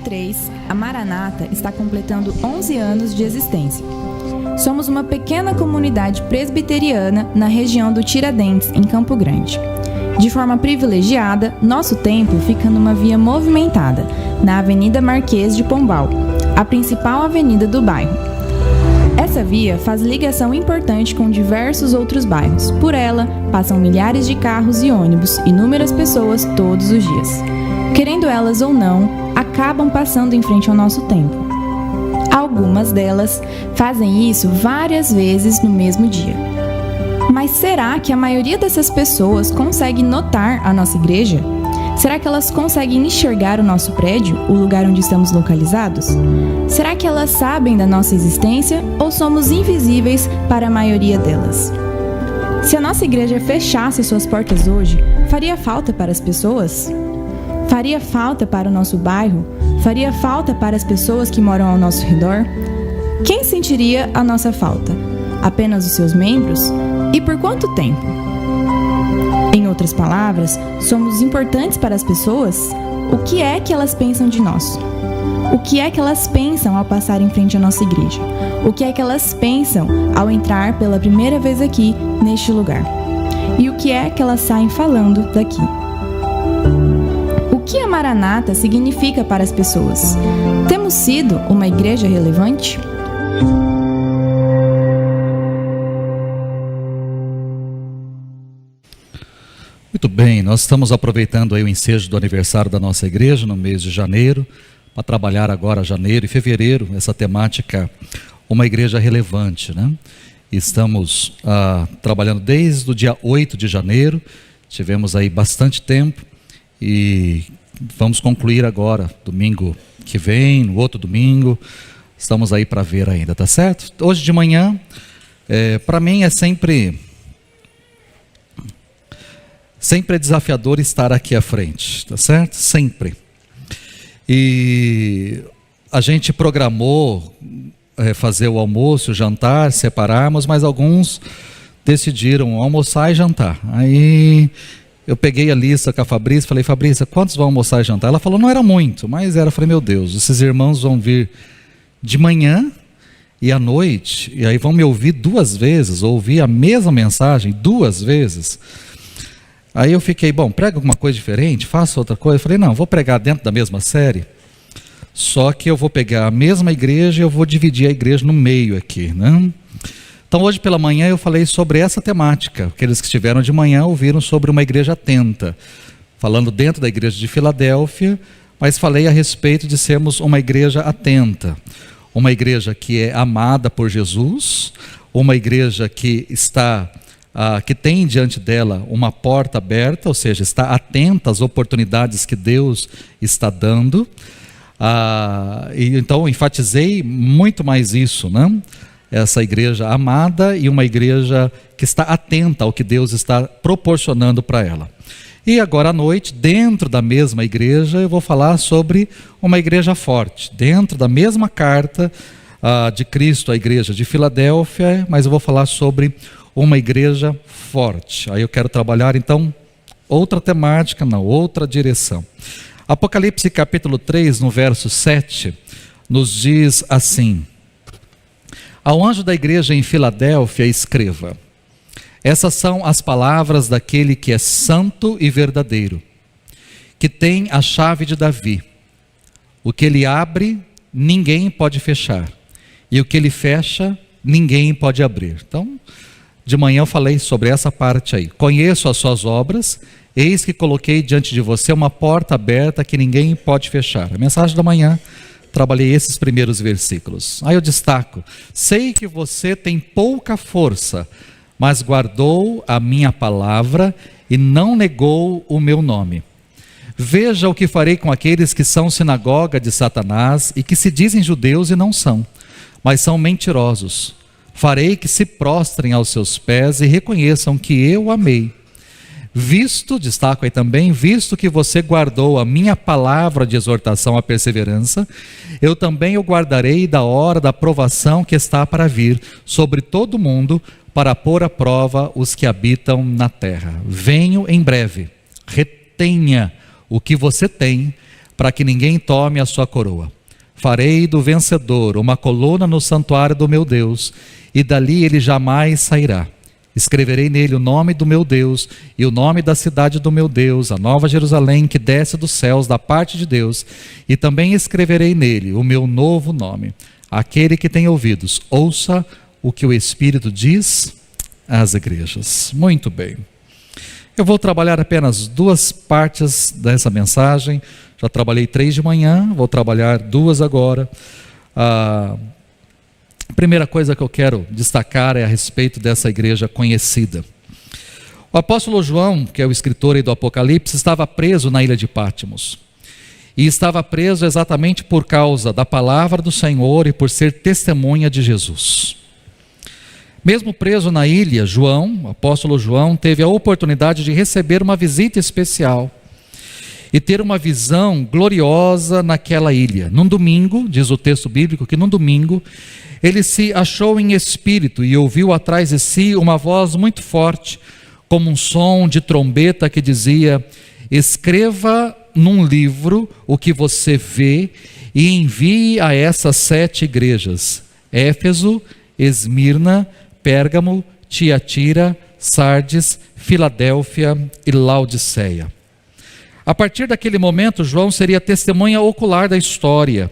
2003, a Maranata está completando 11 anos de existência. Somos uma pequena comunidade presbiteriana na região do Tiradentes, em Campo Grande. De forma privilegiada, nosso templo fica numa via movimentada, na Avenida Marquês de Pombal, a principal avenida do bairro. Essa via faz ligação importante com diversos outros bairros. Por ela, passam milhares de carros e ônibus, inúmeras pessoas todos os dias. Querendo elas ou não, acabam passando em frente ao nosso templo. Algumas delas fazem isso várias vezes no mesmo dia. Mas será que a maioria dessas pessoas consegue notar a nossa igreja? Será que elas conseguem enxergar o nosso prédio, o lugar onde estamos localizados? Será que elas sabem da nossa existência ou somos invisíveis para a maioria delas? Se a nossa igreja fechasse suas portas hoje, faria falta para as pessoas? Faria falta para o nosso bairro? Faria falta para as pessoas que moram ao nosso redor? Quem sentiria a nossa falta? Apenas os seus membros? E por quanto tempo? Em outras palavras, somos importantes para as pessoas? O que é que elas pensam de nós? O que é que elas pensam ao passar em frente à nossa igreja? O que é que elas pensam ao entrar pela primeira vez aqui, neste lugar? E o que é que elas saem falando daqui? O que a Maranata significa para as pessoas? Temos sido uma igreja relevante? Muito bem, nós estamos aproveitando aí o ensejo do aniversário da nossa igreja no mês de janeiro, para trabalhar agora janeiro e fevereiro, essa temática, uma igreja relevante, né? Estamos trabalhando desde o dia 8 de janeiro, tivemos aí bastante tempo e vamos concluir agora, domingo que vem, no outro domingo, estamos aí para ver ainda, tá certo? Hoje de manhã, para mim é sempre desafiador estar aqui à frente, tá certo? Sempre. E a gente programou fazer o almoço, o jantar, separarmos, mas alguns decidiram almoçar e jantar. Aí eu peguei a lista com a Fabrícia e falei, Fabrícia, quantos vão almoçar e jantar? Ela falou, não era muito, mas era. Eu falei, meu Deus, esses irmãos vão vir de manhã e à noite, e aí vão me ouvir duas vezes, ouvir a mesma mensagem duas vezes. Aí eu fiquei, bom, prega alguma coisa diferente, faça outra coisa. Eu falei, não, vou pregar dentro da mesma série, só que eu vou pegar a mesma igreja e eu vou dividir a igreja no meio aqui, né? Então hoje pela manhã eu falei sobre essa temática. Aqueles que estiveram de manhã ouviram sobre uma igreja atenta, falando dentro da igreja de Filadélfia, mas falei a respeito de sermos uma igreja atenta, uma igreja que é amada por Jesus, uma igreja que que tem diante dela uma porta aberta, ou seja, está atenta às oportunidades que Deus está dando. E então enfatizei muito mais isso, né? Essa igreja amada e uma igreja que está atenta ao que Deus está proporcionando para ela. E agora à noite, dentro da mesma igreja, eu vou falar sobre uma igreja forte, dentro da mesma carta de Cristo à igreja de Filadélfia, mas eu vou falar sobre uma igreja forte. Aí eu quero trabalhar então outra temática, na outra direção. Apocalipse capítulo 3, no verso 7, nos diz assim: ao anjo da igreja em Filadélfia escreva: essas são as palavras daquele que é santo e verdadeiro, que tem a chave de Davi. O que ele abre, ninguém pode fechar, e o que ele fecha, ninguém pode abrir. Então, de manhã eu falei sobre essa parte aí. Conheço as suas obras, eis que coloquei diante de você uma porta aberta que ninguém pode fechar. A mensagem da manhã, trabalhei esses primeiros versículos. Aí eu destaco: sei que você tem pouca força, mas guardou a minha palavra e não negou o meu nome. Veja o que farei com aqueles que são sinagoga de Satanás e que se dizem judeus e não são, mas são mentirosos. Farei que se prostrem aos seus pés e reconheçam que eu amei. Destaco aí também, visto que você guardou a minha palavra de exortação à perseverança, eu também o guardarei da hora da provação que está para vir sobre todo o mundo, para pôr à prova os que habitam na terra. Venho em breve, retenha o que você tem, para que ninguém tome a sua coroa. Farei do vencedor uma coluna no santuário do meu Deus, e dali ele jamais sairá. Escreverei nele o nome do meu Deus e o nome da cidade do meu Deus, a nova Jerusalém que desce dos céus da parte de Deus, e também escreverei nele o meu novo nome. Aquele que tem ouvidos, ouça o que o Espírito diz às igrejas. Muito bem. Eu vou trabalhar apenas 2 partes dessa mensagem. Já trabalhei 3 de manhã, vou trabalhar 2 agora. A primeira coisa que eu quero destacar é a respeito dessa igreja conhecida. O apóstolo João, que é o escritor aí do Apocalipse, estava preso na ilha de Patmos. E estava preso exatamente por causa da palavra do Senhor e por ser testemunha de Jesus. Mesmo preso na ilha, o apóstolo João, teve a oportunidade de receber uma visita especial e ter uma visão gloriosa naquela ilha. Num domingo, diz o texto bíblico, que num domingo, ele se achou em espírito e ouviu atrás de si uma voz muito forte, como um som de trombeta que dizia: escreva num livro o que você vê e envie a essas 7 igrejas: Éfeso, Esmirna, Pérgamo, Tiatira, Sardes, Filadélfia e Laodiceia. A partir daquele momento, João seria testemunha ocular da história.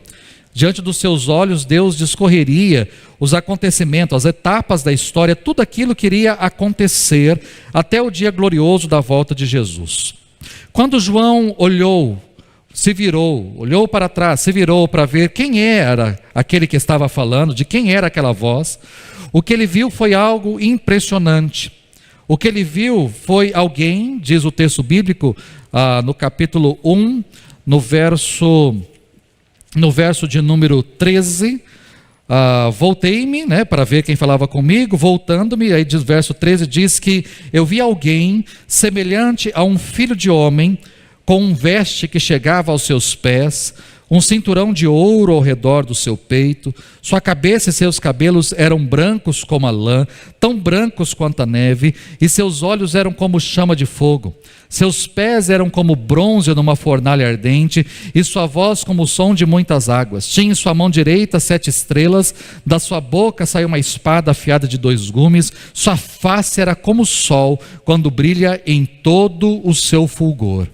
Diante dos seus olhos, Deus discorreria os acontecimentos, as etapas da história, tudo aquilo que iria acontecer até o dia glorioso da volta de Jesus. Quando João olhou para trás, se virou para ver quem era aquele que estava falando, de quem era aquela voz, o que ele viu foi algo impressionante. O que ele viu foi alguém, diz o texto bíblico, no capítulo 1, no verso de número 13, voltei-me, para ver quem falava comigo, voltando-me, aí diz, verso 13 diz que eu vi alguém semelhante a um filho de homem, com um veste que chegava aos seus pés, um cinturão de ouro ao redor do seu peito, sua cabeça e seus cabelos eram brancos como a lã, tão brancos quanto a neve, e seus olhos eram como chama de fogo. Seus pés eram como bronze numa fornalha ardente, e sua voz como o som de muitas águas. Tinha em sua mão direita 7 estrelas, da sua boca saiu uma espada afiada de 2 gumes, sua face era como o sol, quando brilha em todo o seu fulgor.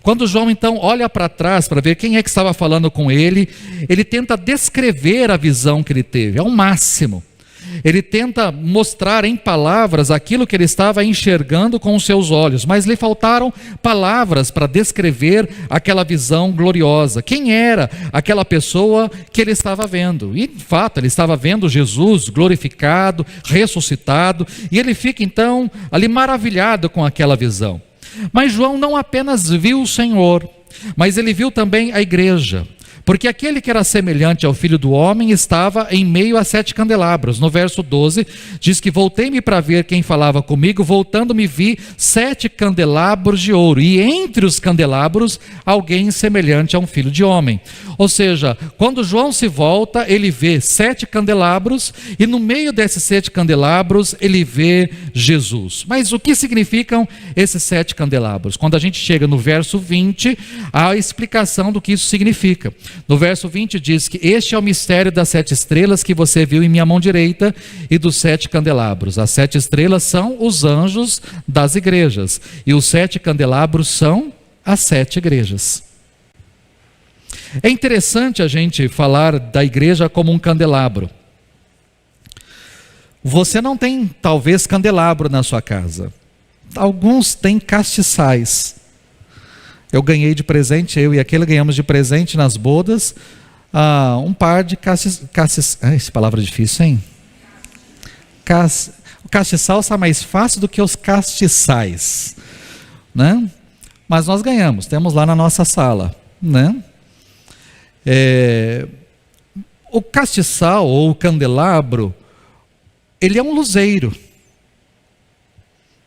Quando João então olha para trás para ver quem é que estava falando com ele, ele tenta descrever a visão que ele teve, ao máximo. Ele tenta mostrar em palavras aquilo que ele estava enxergando com os seus olhos, mas lhe faltaram palavras para descrever aquela visão gloriosa. Quem era aquela pessoa que ele estava vendo? E de fato, ele estava vendo Jesus glorificado, ressuscitado, e ele fica então ali maravilhado com aquela visão. Mas João não apenas viu o Senhor, mas ele viu também a igreja. Porque aquele que era semelhante ao Filho do Homem estava em meio a 7 candelabros. No verso 12, diz que voltei-me para ver quem falava comigo, voltando-me vi 7 candelabros de ouro, e entre os candelabros, alguém semelhante a um Filho de Homem. Ou seja, quando João se volta, ele vê 7 candelabros, e no meio desses 7 candelabros, ele vê Jesus. Mas o que significam esses 7 candelabros? Quando a gente chega no verso 20, há a explicação do que isso significa. No verso 20 diz que este é o mistério das 7 estrelas que você viu em minha mão direita e dos 7 candelabros. As 7 estrelas são os anjos das igrejas e os 7 candelabros são as 7 igrejas. É interessante a gente falar da igreja como um candelabro. Você não tem talvez candelabro na sua casa. Alguns têm castiçais. Eu ganhei de presente, eu e aquele ganhamos de presente nas bodas, um par de essa palavra é difícil, hein? O castiçal está mais fácil do que os castiçais, né? Mas nós ganhamos, temos lá na nossa sala, né? O castiçal ou o candelabro, ele é um luzeiro,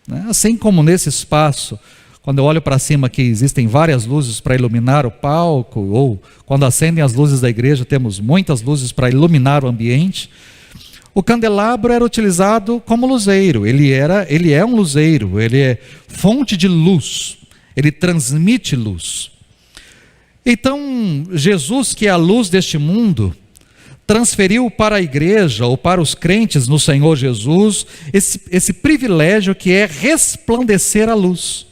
né? Assim como nesse espaço, quando eu olho para cima aqui, existem várias luzes para iluminar o palco, ou quando acendem as luzes da igreja, temos muitas luzes para iluminar o ambiente. O candelabro era utilizado como luzeiro, ele é um luzeiro, ele é fonte de luz, ele transmite luz. Então, Jesus, que é a luz deste mundo, transferiu para a igreja, ou para os crentes no Senhor Jesus, esse privilégio que é resplandecer a luz.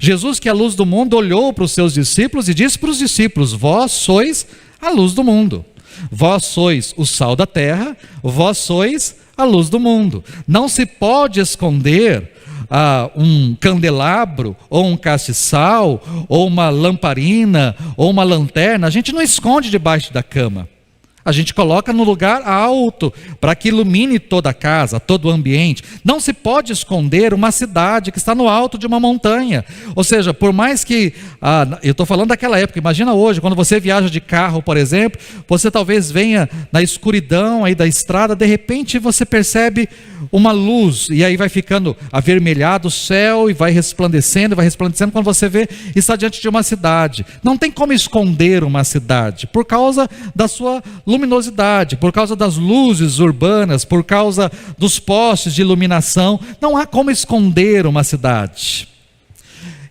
Jesus, que é a luz do mundo, olhou para os seus discípulos e disse para os discípulos: vós sois a luz do mundo, vós sois o sal da terra, vós sois a luz do mundo. Não se pode esconder um candelabro, ou um castiçal, ou uma lamparina, ou uma lanterna. A gente não esconde debaixo da cama. A gente coloca no lugar alto, para que ilumine toda a casa, todo o ambiente. Não se pode esconder uma cidade que está no alto de uma montanha. Ou seja, por mais que... eu estou falando daquela época, imagina hoje, quando você viaja de carro, por exemplo, você talvez venha na escuridão aí da estrada, de repente você percebe uma luz, e aí vai ficando avermelhado o céu, e vai resplandecendo, quando você vê, está diante de uma cidade. Não tem como esconder uma cidade, por causa da sua luminosidade, por causa das luzes urbanas, por causa dos postes de iluminação. Não há como esconder uma cidade.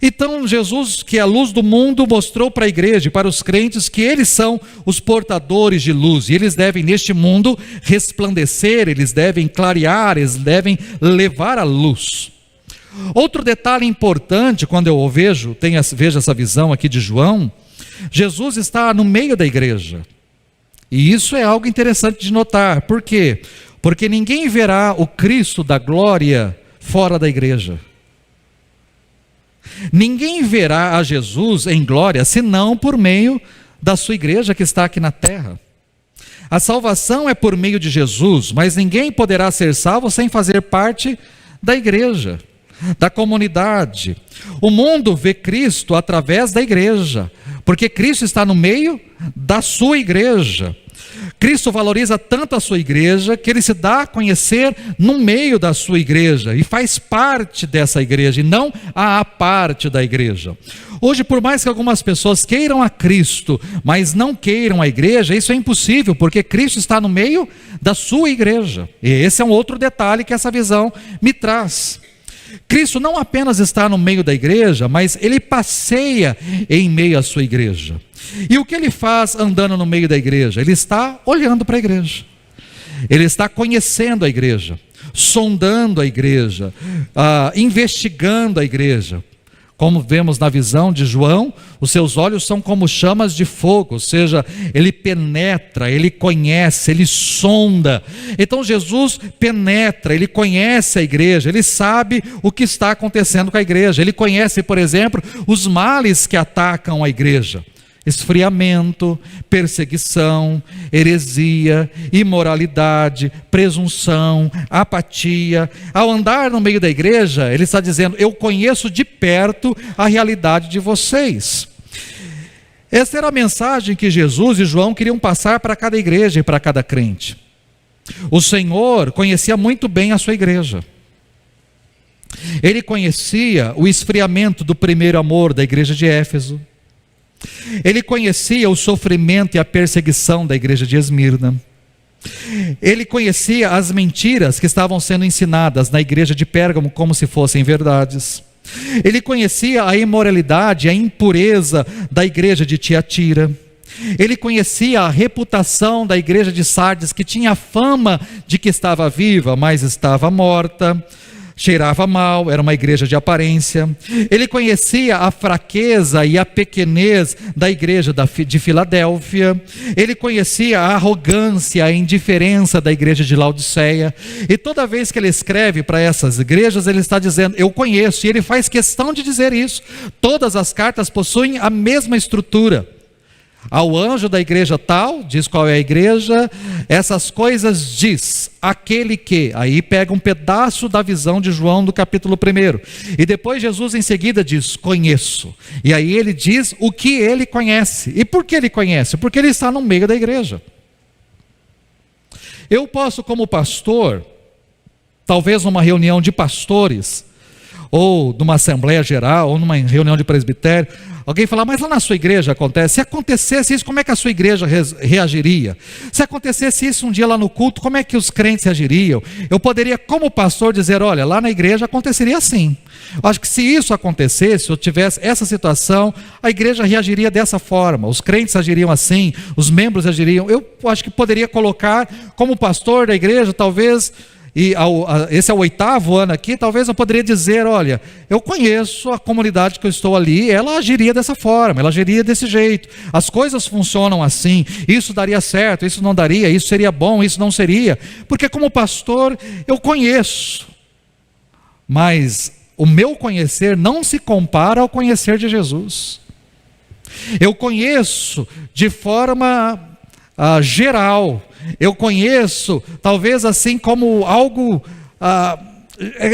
Então Jesus, que é a luz do mundo, mostrou para a igreja e para os crentes que eles são os portadores de luz, e eles devem neste mundo resplandecer, eles devem clarear, eles devem levar a luz. Outro detalhe importante, quando eu vejo essa visão aqui de João, Jesus está no meio da igreja. E isso é algo interessante de notar. Por quê? Porque ninguém verá o Cristo da glória fora da igreja. Ninguém verá a Jesus em glória, senão por meio da sua igreja que está aqui na terra. A salvação é por meio de Jesus, mas ninguém poderá ser salvo sem fazer parte da igreja, da comunidade. O mundo vê Cristo através da igreja, porque Cristo está no meio da sua igreja. Cristo valoriza tanto a sua igreja, que ele se dá a conhecer no meio da sua igreja, e faz parte dessa igreja, e não a parte da igreja. Hoje, por mais que algumas pessoas queiram a Cristo, mas não queiram a igreja, isso é impossível, porque Cristo está no meio da sua igreja. E esse é um outro detalhe que essa visão me traz. Cristo não apenas está no meio da igreja, mas ele passeia em meio à sua igreja. E o que ele faz andando no meio da igreja? Ele está olhando para a igreja, ele está conhecendo a igreja, sondando a igreja, investigando a igreja. Como vemos na visão de João, os seus olhos são como chamas de fogo, ou seja, ele penetra, ele conhece, ele sonda. Então Jesus penetra, ele conhece a igreja, ele sabe o que está acontecendo com a igreja. Ele conhece, por exemplo, os males que atacam a igreja: esfriamento, perseguição, heresia, imoralidade, presunção, apatia. Ao andar no meio da igreja, ele está dizendo: eu conheço de perto a realidade de vocês. Essa era a mensagem que Jesus e João queriam passar para cada igreja e para cada crente. O Senhor conhecia muito bem a sua igreja. Ele conhecia o esfriamento do primeiro amor da igreja de Éfeso. Ele conhecia o sofrimento e a perseguição da igreja de Esmirna. Ele conhecia as mentiras que estavam sendo ensinadas na igreja de Pérgamo como se fossem verdades. Ele conhecia a imoralidade, a impureza da igreja de Tiatira. Ele conhecia a reputação da igreja de Sardes, que tinha fama de que estava viva, mas estava morta. Cheirava mal, era uma igreja de aparência. Ele conhecia a fraqueza e a pequenez da igreja de Filadélfia. Ele conhecia a arrogância, a indiferença da igreja de Laodiceia. E toda vez que ele escreve para essas igrejas, ele está dizendo: eu conheço. E ele faz questão de dizer isso. Todas as cartas possuem a mesma estrutura. Ao anjo da igreja tal, diz qual é a igreja, essas coisas diz aquele que, aí pega um pedaço da visão de João do capítulo 1, e depois Jesus em seguida diz: conheço, e aí ele diz o que ele conhece. E por que ele conhece? Porque ele está no meio da igreja. Eu posso, como pastor, talvez numa reunião de pastores, ou numa assembleia geral, ou numa reunião de presbitério, alguém falar, mas lá na sua igreja acontece? Se acontecesse isso, como é que a sua igreja reagiria? Se acontecesse isso um dia lá no culto, como é que os crentes reagiriam? Eu poderia, como pastor, dizer, olha, lá na igreja aconteceria assim. Eu acho que se isso acontecesse, ou tivesse essa situação, a igreja reagiria dessa forma, os crentes agiriam assim, os membros agiriam. Eu acho que poderia colocar, como pastor da igreja, talvez... esse é o 8º ano aqui, talvez eu poderia dizer, olha, eu conheço a comunidade que eu estou ali, ela agiria dessa forma, ela agiria desse jeito, as coisas funcionam assim, isso daria certo, isso não daria, isso seria bom, isso não seria, porque como pastor eu conheço, mas o meu conhecer não se compara ao conhecer de Jesus. Eu conheço de forma geral, eu conheço, talvez assim como algo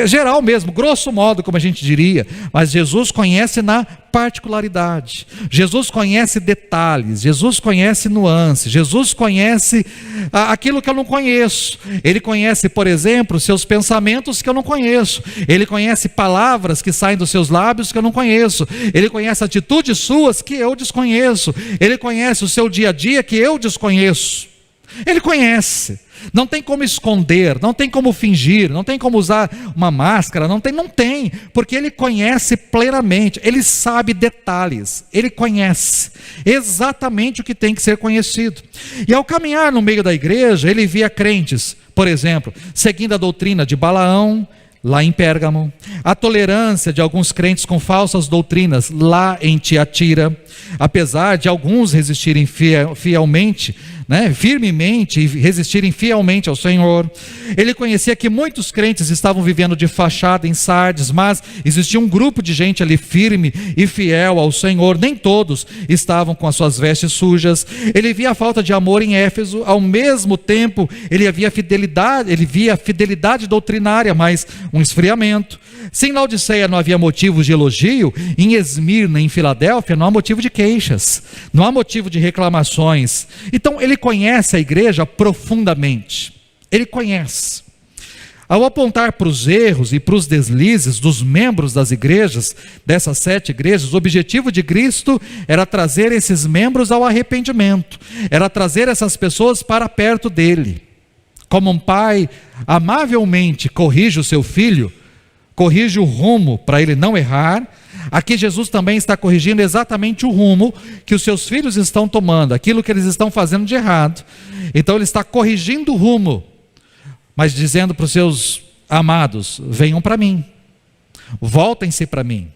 geral mesmo, grosso modo, como a gente diria, mas Jesus conhece na particularidade, Jesus conhece detalhes, Jesus conhece nuances, Jesus conhece aquilo que eu não conheço. Ele conhece, por exemplo, seus pensamentos que eu não conheço, Ele conhece palavras que saem dos seus lábios que eu não conheço, Ele conhece atitudes suas que eu desconheço, Ele conhece o seu dia a dia que eu desconheço. Ele conhece, não tem como esconder, não tem como fingir, não tem como usar uma máscara, não tem, porque Ele conhece plenamente, Ele sabe detalhes, Ele conhece exatamente o que tem que ser conhecido. E ao caminhar no meio da igreja, Ele via crentes, por exemplo, seguindo a doutrina de Balaão, lá em Pérgamo, a tolerância de alguns crentes com falsas doutrinas, lá em Tiatira, apesar de alguns resistirem fielmente, firmemente, e resistirem fielmente ao Senhor. Ele conhecia que muitos crentes estavam vivendo de fachada em Sardes, mas existia um grupo de gente ali firme e fiel ao Senhor, nem todos estavam com as suas vestes sujas. Ele via a falta de amor em Éfeso, ao mesmo tempo ele via a fidelidade doutrinária, mas um esfriamento. Se em Laodiceia não havia motivos de elogio, em Esmirna, em Filadélfia, não há motivo de queixas, não há motivo de reclamações. Então ele conhece a igreja profundamente, ele conhece. Ao apontar para os erros e para os deslizes dos membros das igrejas, dessas 7 igrejas, o objetivo de Cristo era trazer esses membros ao arrependimento, era trazer essas pessoas para perto dele. Como um pai amavelmente corrige o seu filho, corrige o rumo para ele não errar, aqui Jesus também está corrigindo exatamente o rumo que os seus filhos estão tomando, aquilo que eles estão fazendo de errado. Então ele está corrigindo o rumo, mas dizendo para os seus amados, venham para mim, voltem-se para mim,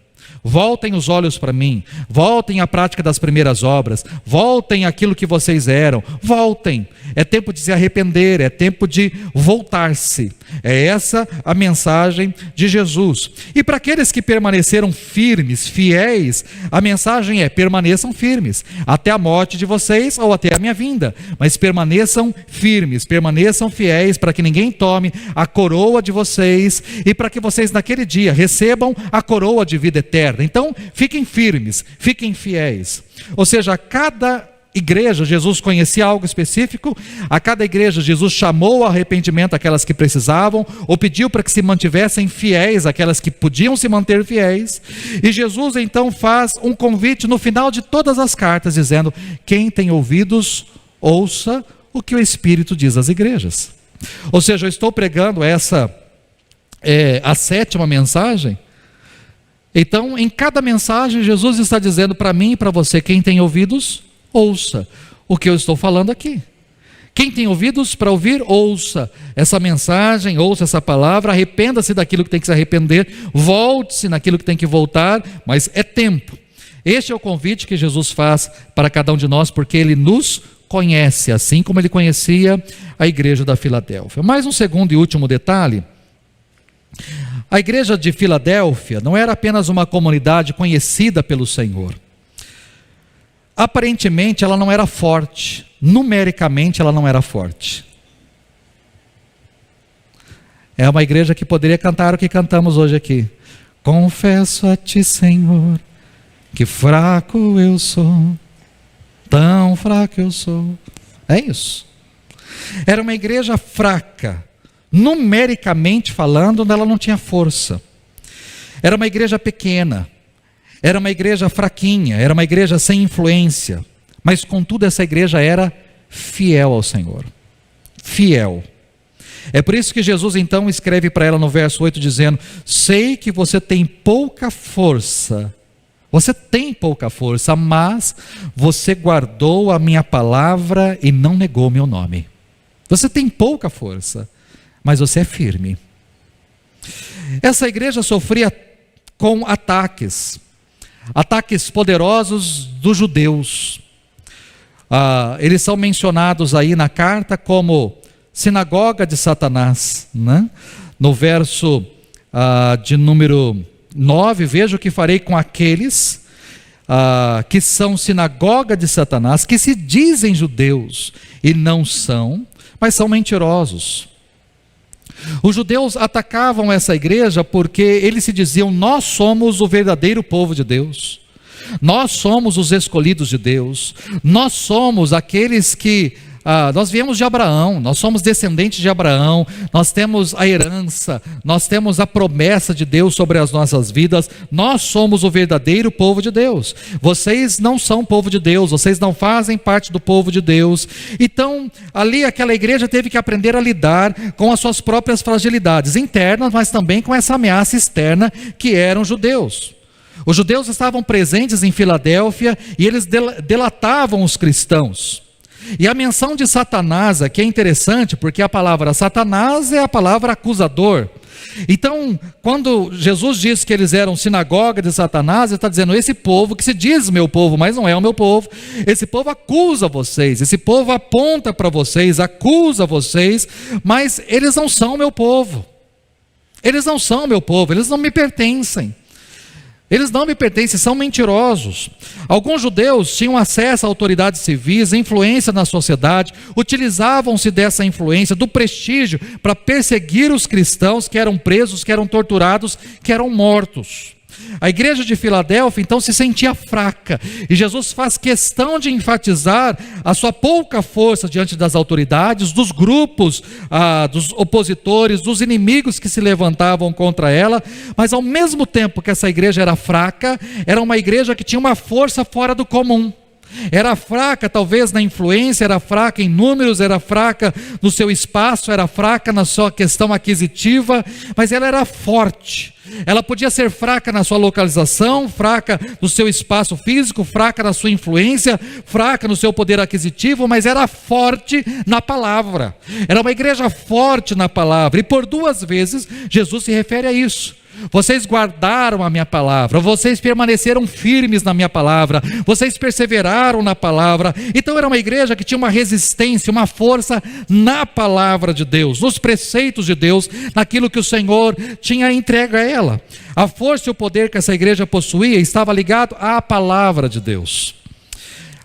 voltem os olhos para mim, voltem à prática das primeiras obras, voltem àquilo que vocês eram, voltem, é tempo de se arrepender, é tempo de voltar-se. É essa a mensagem de Jesus. E para aqueles que permaneceram firmes, fiéis, a mensagem é: permaneçam firmes, até a morte de vocês ou até a minha vinda, mas permaneçam firmes, permaneçam fiéis, para que ninguém tome a coroa de vocês, e para que vocês naquele dia recebam a coroa de vida eterna. Então fiquem firmes, fiquem fiéis. Ou seja, a cada igreja Jesus conhecia algo específico, a cada igreja Jesus chamou ao arrependimento aquelas que precisavam, ou pediu para que se mantivessem fiéis, aquelas que podiam se manter fiéis, e Jesus então faz um convite no final de todas as cartas, dizendo: quem tem ouvidos, ouça o que o Espírito diz às igrejas. Ou seja, eu estou pregando a 7ª mensagem. Então, em cada mensagem, Jesus está dizendo para mim e para você: quem tem ouvidos, ouça o que eu estou falando aqui. Quem tem ouvidos para ouvir, ouça essa mensagem, ouça essa palavra, arrependa-se daquilo que tem que se arrepender, volte-se naquilo que tem que voltar, mas é tempo. Este é o convite que Jesus faz para cada um de nós, porque Ele nos conhece, assim como Ele conhecia a igreja da Filadélfia. Mais um segundo e último detalhe: a igreja de Filadélfia não era apenas uma comunidade conhecida pelo Senhor. Aparentemente ela não era forte, numericamente ela não era forte. É uma igreja que poderia cantar o que cantamos hoje aqui: confesso a ti, Senhor, que fraco eu sou, tão fraco eu sou. É isso. Era uma igreja fraca, numericamente falando, ela não tinha força. Era uma igreja pequena, era uma igreja fraquinha, era uma igreja sem influência, mas contudo essa igreja era fiel ao Senhor, fiel. É por isso que Jesus então escreve para ela no verso 8 dizendo: sei que você tem pouca força, mas você guardou a minha palavra e não negou meu nome. Você tem pouca força, mas você é firme. Essa igreja sofria com ataques poderosos dos judeus. Eles são mencionados aí na carta como sinagoga de Satanás, né? No verso de número 9, veja o que farei com aqueles que são sinagoga de Satanás, que se dizem judeus e não são, mas são mentirosos. Os judeus atacavam essa igreja porque eles se diziam: nós somos o verdadeiro povo de Deus, nós somos os escolhidos de Deus, nós somos aqueles que nós viemos de Abraão, nós somos descendentes de Abraão, nós temos a herança, nós temos a promessa de Deus sobre as nossas vidas, nós somos o verdadeiro povo de Deus. Vocês não são povo de Deus, vocês não fazem parte do povo de Deus. Então, ali aquela igreja teve que aprender a lidar com as suas próprias fragilidades internas, mas também com essa ameaça externa que eram judeus. Os judeus estavam presentes em Filadélfia e eles delatavam os cristãos. E a menção de Satanás aqui é interessante, porque a palavra Satanás é a palavra acusador. Então, quando Jesus diz que eles eram sinagoga de Satanás, ele está dizendo: esse povo que se diz meu povo, mas não é o meu povo, esse povo acusa vocês, esse povo aponta para vocês, acusa vocês, mas eles não são meu povo, eles não são meu povo, eles não me pertencem. Eles não me pertencem, são mentirosos. Alguns judeus tinham acesso a autoridades civis, influência na sociedade, utilizavam-se dessa influência, do prestígio, para perseguir os cristãos que eram presos, que eram torturados, que eram mortos. A igreja de Filadélfia então se sentia fraca, e Jesus faz questão de enfatizar a sua pouca força diante das autoridades, dos grupos, dos opositores, dos inimigos que se levantavam contra ela. Mas ao mesmo tempo que essa igreja era fraca, era uma igreja que tinha uma força fora do comum. Era fraca talvez na influência, era fraca em números, era fraca no seu espaço, era fraca na sua questão aquisitiva, mas ela era forte. Ela podia ser fraca na sua localização, fraca no seu espaço físico, fraca na sua influência, fraca no seu poder aquisitivo, mas era forte na palavra. Era uma igreja forte na palavra, e por 2 vezes Jesus se refere a isso. Vocês guardaram a minha palavra, vocês permaneceram firmes na minha palavra, vocês perseveraram na palavra. Então era uma igreja que tinha uma resistência, uma força na palavra de Deus, nos preceitos de Deus, naquilo que o Senhor tinha entregue a ela. A força e o poder que essa igreja possuía estava ligado à palavra de Deus.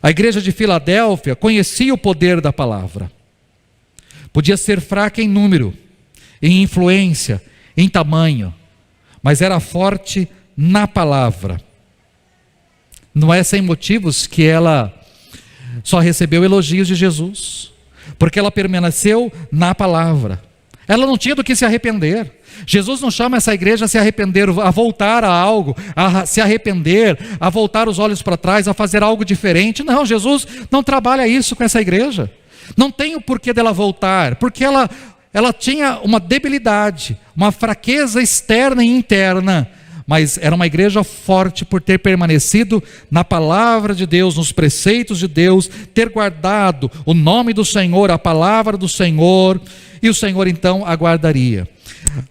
A igreja de Filadélfia conhecia o poder da palavra. Podia ser fraca em número, em influência, em tamanho, mas era forte na palavra. Não é sem motivos que ela só recebeu elogios de Jesus, porque ela permaneceu na palavra. Ela não tinha do que se arrepender. Jesus não chama essa igreja a se arrepender, a voltar a algo, a se arrepender, a voltar os olhos para trás, a fazer algo diferente. Não, Jesus não trabalha isso com essa igreja. Não tem o porquê dela voltar, porque ela tinha uma debilidade, uma fraqueza externa e interna, mas era uma igreja forte por ter permanecido na palavra de Deus, nos preceitos de Deus, ter guardado o nome do Senhor, a palavra do Senhor, e o Senhor então a guardaria.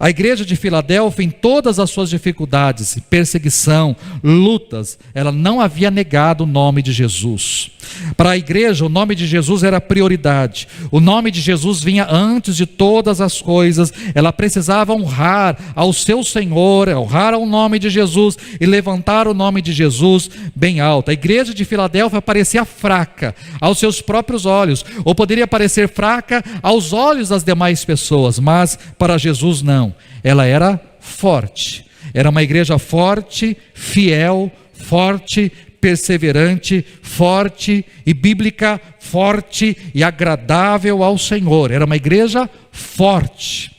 A igreja de Filadélfia, em todas as suas dificuldades, perseguição, lutas, ela não havia negado o nome de Jesus. Para a igreja, o nome de Jesus era prioridade. O nome de Jesus vinha antes de todas as coisas. Ela precisava honrar ao seu Senhor, honrar ao nome de Jesus e levantar o nome de Jesus bem alto. A igreja de Filadélfia parecia fraca aos seus próprios olhos, ou poderia parecer fraca aos olhos das demais pessoas, mas para Jesus não. Ela era forte. Era uma igreja forte, fiel, forte, perseverante, forte e bíblica, forte e agradável ao Senhor. Era uma igreja forte.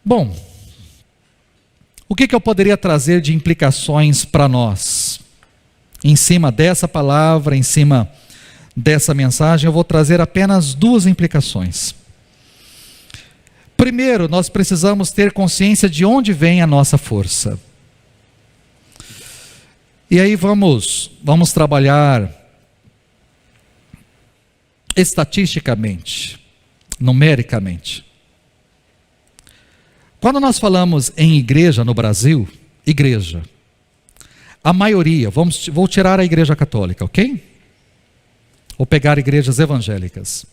Bom, que eu poderia trazer de implicações para nós? Em cima dessa palavra, em cima dessa mensagem, eu vou trazer apenas 2 implicações. Primeiro, nós precisamos ter consciência de onde vem a nossa força. E aí vamos trabalhar estatisticamente, numericamente. Quando nós falamos em igreja no Brasil, igreja, a maioria, vou tirar a igreja católica, ok? Vou pegar igrejas evangélicas.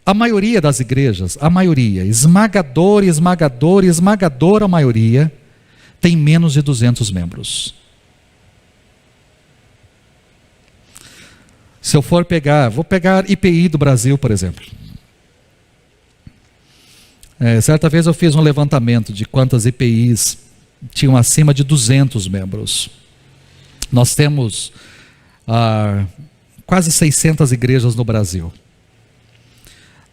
A maioria das igrejas, esmagadora maioria, tem menos de 200 membros. Se eu for vou pegar IPI do Brasil, por exemplo. Certa vez eu fiz um levantamento de quantas IPIs tinham acima de 200 membros. Nós temos quase 600 igrejas no Brasil.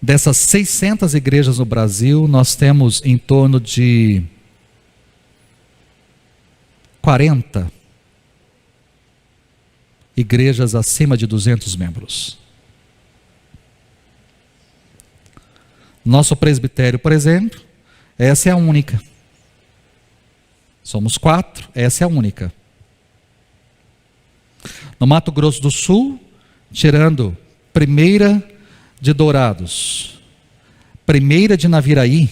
Dessas 600 igrejas no Brasil, nós temos em torno de 40 igrejas acima de 200 membros. Nosso presbitério, por exemplo, essa é a única. Somos 4, essa é a única. No Mato Grosso do Sul, tirando Primeira de Dourados, Primeira de Naviraí,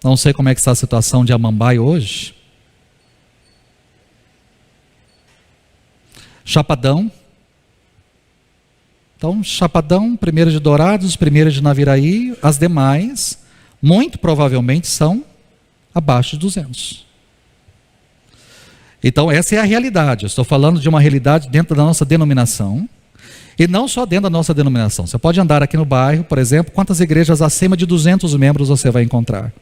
não sei como é que está a situação de Amambai hoje, Chapadão, então Chapadão, Primeira de Dourados, Primeira de Naviraí, as demais, muito provavelmente são abaixo de 200. Então essa é a realidade, eu estou falando de uma realidade dentro da nossa denominação, e não só dentro da nossa denominação. Você pode andar aqui no bairro, por exemplo, quantas igrejas acima de 200 membros você vai encontrar?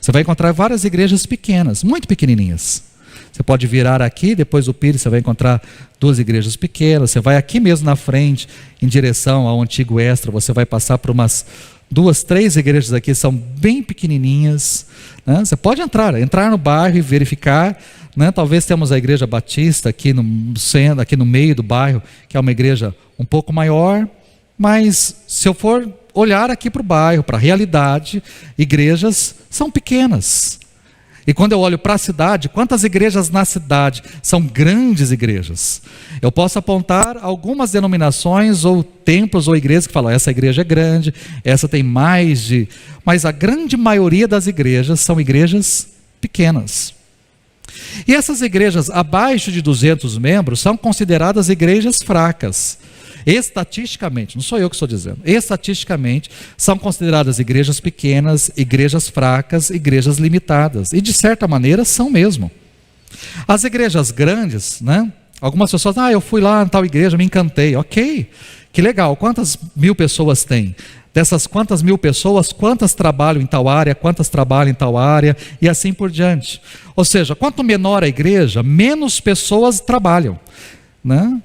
Você vai encontrar várias igrejas pequenas, muito pequenininhas. Você pode virar aqui, depois do Pires, você vai encontrar 2 igrejas pequenas. Você vai aqui mesmo na frente, em direção ao antigo Extra, você vai passar por umas 2, 3 igrejas aqui, são bem pequenininhas. Né? Você pode entrar no bairro e verificar. Né? Talvez temos a igreja Batista aqui no centro, aqui no meio do bairro, que é uma igreja um pouco maior, mas se eu for olhar aqui para o bairro, para a realidade, igrejas são pequenas. E quando eu olho para a cidade, quantas igrejas na cidade são grandes igrejas? Eu posso apontar algumas denominações ou templos ou igrejas que falam, essa igreja é grande, essa tem mais de... Mas a grande maioria das igrejas são igrejas pequenas. E essas igrejas abaixo de 200 membros são consideradas igrejas fracas. Estatisticamente, não sou eu que estou dizendo, estatisticamente são consideradas igrejas pequenas, igrejas fracas, igrejas limitadas. E de certa maneira são mesmo. As igrejas grandes, né? Algumas pessoas, eu fui lá em tal igreja, me encantei. Ok, que legal, quantas 1000 pessoas tem? Dessas quantas 1000 pessoas, quantas trabalham em tal área, quantas trabalham em tal área, e assim por diante. Ou seja, quanto menor a igreja, menos pessoas trabalham, né?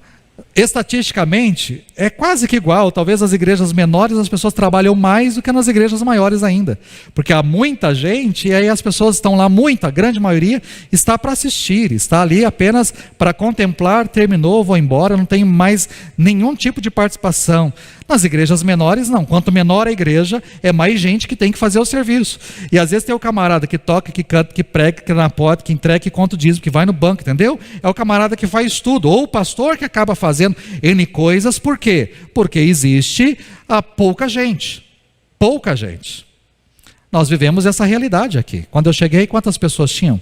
Estatisticamente, é quase que igual. Talvez as igrejas menores as pessoas trabalham mais do que nas igrejas maiores ainda. Porque há muita gente e aí as pessoas estão lá, a grande maioria, está para assistir, está ali apenas para contemplar, terminou, vou embora, não tem mais nenhum tipo de participação. Nas igrejas menores, não. Quanto menor a igreja, é mais gente que tem que fazer o serviço. E às vezes tem o camarada que toca, que canta, que prega, que na porta, que entrega, que conta o dízimo, que vai no banco, entendeu? É o camarada que faz tudo. Ou o pastor que acaba fazendo N coisas. Por quê? Porque existe pouca gente. Pouca gente. Nós vivemos essa realidade aqui. Quando eu cheguei, quantas pessoas tinham?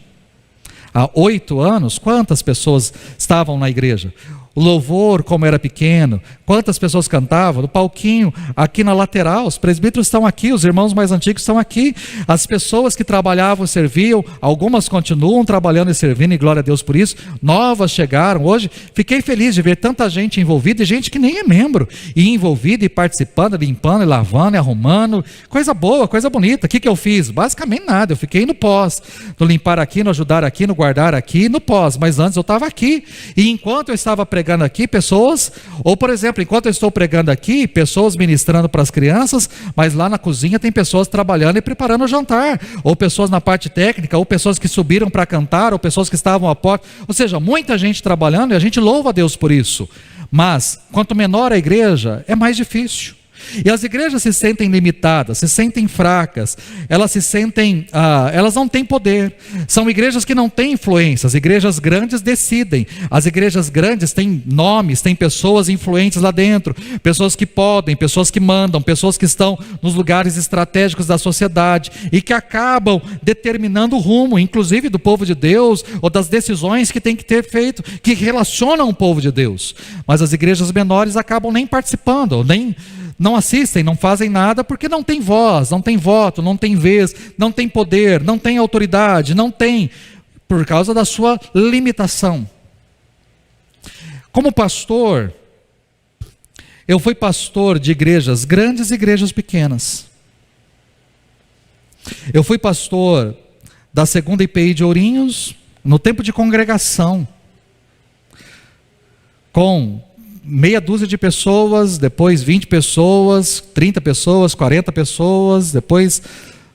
Há 8 anos, quantas pessoas estavam na igreja? O louvor, como era pequeno, quantas pessoas cantavam, no palquinho, aqui na lateral, os presbíteros estão aqui, os irmãos mais antigos estão aqui, as pessoas que trabalhavam e serviam, algumas continuam trabalhando e servindo, e glória a Deus por isso, novas chegaram hoje. Fiquei feliz de ver tanta gente envolvida, e gente que nem é membro, e envolvida, e participando, limpando, e lavando, e arrumando, coisa boa, coisa bonita. O que eu fiz? Basicamente nada, eu fiquei no pós, no limpar aqui, no ajudar aqui, no guardar aqui, no pós, mas antes eu estava aqui, e enquanto eu estava pregando pregando aqui, pessoas, ou por exemplo, enquanto eu estou pregando aqui, pessoas ministrando para as crianças, mas lá na cozinha tem pessoas trabalhando e preparando o jantar, ou pessoas na parte técnica, ou pessoas que subiram para cantar, ou pessoas que estavam à porta, ou seja, muita gente trabalhando e a gente louva a Deus por isso. Mas, quanto menor a igreja, é mais difícil. E as igrejas se sentem limitadas, se sentem fracas, elas se sentem, elas não têm poder. São igrejas que não têm influência. As igrejas grandes decidem. As igrejas grandes têm nomes, têm pessoas influentes lá dentro, pessoas que podem, pessoas que mandam, pessoas que estão nos lugares estratégicos da sociedade e que acabam determinando o rumo, inclusive do povo de Deus, ou das decisões que tem que ter feito, que relacionam o povo de Deus. Mas as igrejas menores acabam nem participando, ou nem não assistem, não fazem nada, porque não tem voz, não tem voto, não tem vez, não tem poder, não tem autoridade, não tem, por causa da sua limitação. Como pastor, eu fui pastor de igrejas grandes e igrejas pequenas. Eu fui pastor da 2ª IPI de Ourinhos, no tempo de congregação, com meia dúzia de pessoas, depois 20 pessoas, 30 pessoas, 40 pessoas, depois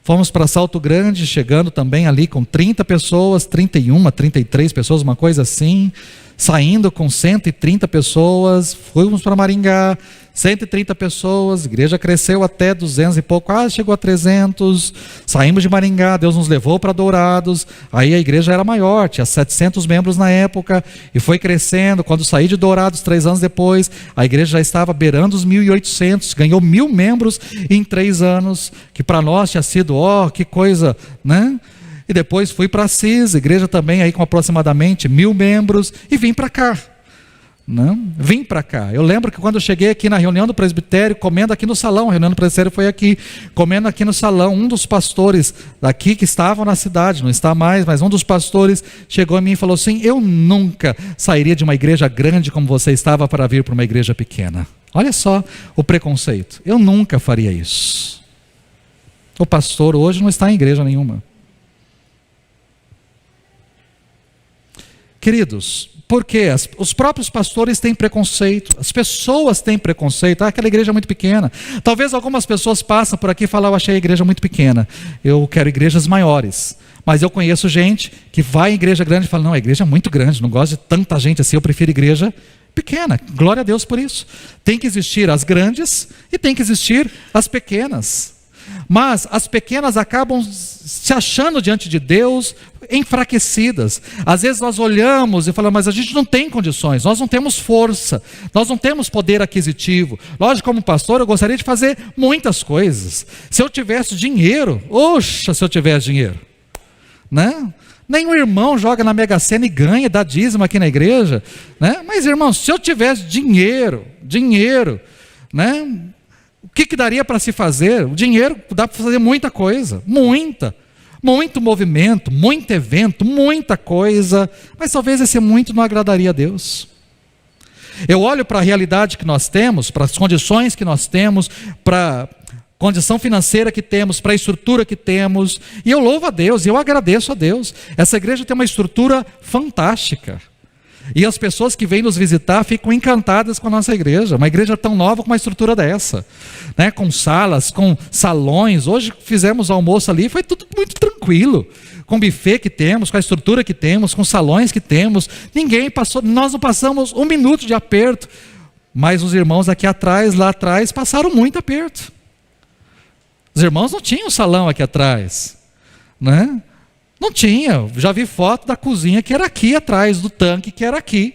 fomos para Salto Grande, chegando também ali com 30 pessoas, 31, 33 pessoas, uma coisa assim, saindo com 130 pessoas, fomos para Maringá, 130 pessoas, a igreja cresceu até 200 e pouco, quase chegou a 300, saímos de Maringá, Deus nos levou para Dourados, aí a igreja era maior, tinha 700 membros na época, e foi crescendo. Quando saí de Dourados, 3 anos depois, a igreja já estava beirando os 1.800, ganhou 1.000 membros em 3 anos, que para nós tinha sido, que coisa, né? E depois fui para Assis, igreja também aí com aproximadamente 1.000 membros, e vim para cá. Não? Vim para cá. Eu lembro que quando eu cheguei aqui na reunião do presbitério, comendo aqui no salão, a reunião do presbitério foi aqui, comendo aqui no salão, um dos pastores daqui que estavam na cidade, não está mais, mas um dos pastores chegou a mim e falou assim: eu nunca sairia de uma igreja grande como você estava para vir para uma igreja pequena. Olha só o preconceito. Eu nunca faria isso. O pastor hoje não está em igreja nenhuma. Queridos, porque os próprios pastores têm preconceito, as pessoas têm preconceito, aquela igreja é muito pequena. Talvez algumas pessoas passam por aqui e falam: eu achei a igreja muito pequena, eu quero igrejas maiores. Mas eu conheço gente que vai em igreja grande e fala: não, a igreja é muito grande, não gosto de tanta gente assim, eu prefiro igreja pequena. Glória a Deus por isso. Tem que existir as grandes e tem que existir as pequenas. Mas as pequenas acabam se achando diante de Deus enfraquecidas. Às vezes nós olhamos e falamos: mas a gente não tem condições, nós não temos força, nós não temos poder aquisitivo. Lógico, como pastor, eu gostaria de fazer muitas coisas. Se eu tivesse dinheiro, se eu tivesse dinheiro, né? Nenhum irmão joga na Mega Sena e ganha, dá dízimo aqui na igreja, né? Mas irmão, se eu tivesse dinheiro, né? O que daria para se fazer? O dinheiro dá para fazer muita coisa, muito movimento, muito evento, muita coisa, mas talvez esse muito não agradaria a Deus. Eu olho para a realidade que nós temos, para as condições que nós temos, para a condição financeira que temos, para a estrutura que temos, e eu louvo a Deus, e eu agradeço a Deus. Essa igreja tem uma estrutura fantástica. E as pessoas que vêm nos visitar ficam encantadas com a nossa igreja. Uma igreja tão nova com uma estrutura dessa, né? Com salas, com salões. Hoje fizemos almoço ali, foi tudo muito tranquilo. Com o buffet que temos, com a estrutura que temos, com salões que temos. Nós não passamos 1 minuto de aperto. Mas os irmãos aqui atrás, lá atrás, passaram muito aperto. Os irmãos não tinham salão aqui atrás, né? Não tinha, já vi foto da cozinha que era aqui atrás, do tanque que era aqui,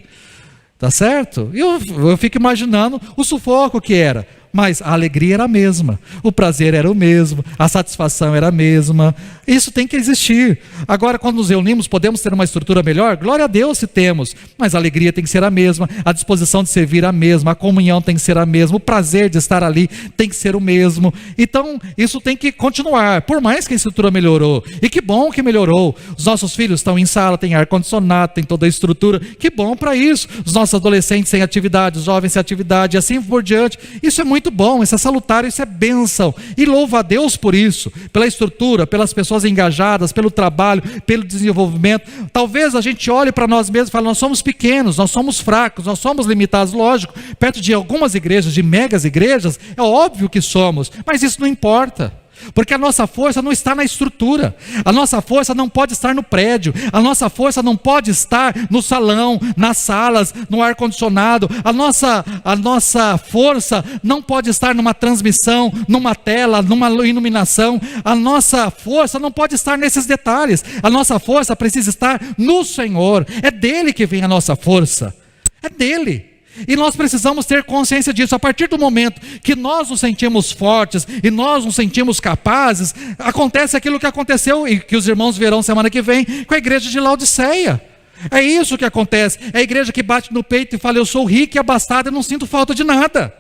tá certo? E eu fico imaginando o sufoco que era, mas a alegria era a mesma, o prazer era o mesmo, a satisfação era a mesma. Isso tem que existir. Agora, quando nos reunimos, podemos ter uma estrutura melhor? Glória a Deus se temos, mas a alegria tem que ser a mesma, a disposição de servir a mesma, a comunhão tem que ser a mesma, o prazer de estar ali tem que ser o mesmo. Então, isso tem que continuar, por mais que a estrutura melhorou. E que bom que melhorou. Os nossos filhos estão em sala, tem ar-condicionado, tem toda a estrutura. Que bom para isso. Os nossos adolescentes têm atividade, os jovens têm atividade, e assim por diante. Isso é muito muito bom, isso é salutar, isso é bênção. E louva a Deus por isso, pela estrutura, pelas pessoas engajadas, pelo trabalho, pelo desenvolvimento. Talvez a gente olhe para nós mesmos e fale, nós somos pequenos, nós somos fracos, nós somos limitados. Lógico, perto de algumas igrejas, de megas igrejas, é óbvio que somos, mas isso não importa. Porque a nossa força não está na estrutura, a nossa força não pode estar no prédio, a nossa força não pode estar no salão, nas salas, no ar-condicionado, a nossa força não pode estar numa transmissão, numa tela, numa iluminação, a nossa força não pode estar nesses detalhes, a nossa força precisa estar no Senhor, é dele que vem a nossa força, é dele. E nós precisamos ter consciência disso. A partir do momento que nós nos sentimos fortes e nós nos sentimos capazes, acontece aquilo que aconteceu e que os irmãos verão semana que vem com a igreja de Laodiceia. É isso que acontece. É a igreja que bate no peito e fala, eu sou rica e abastada e não sinto falta de nada.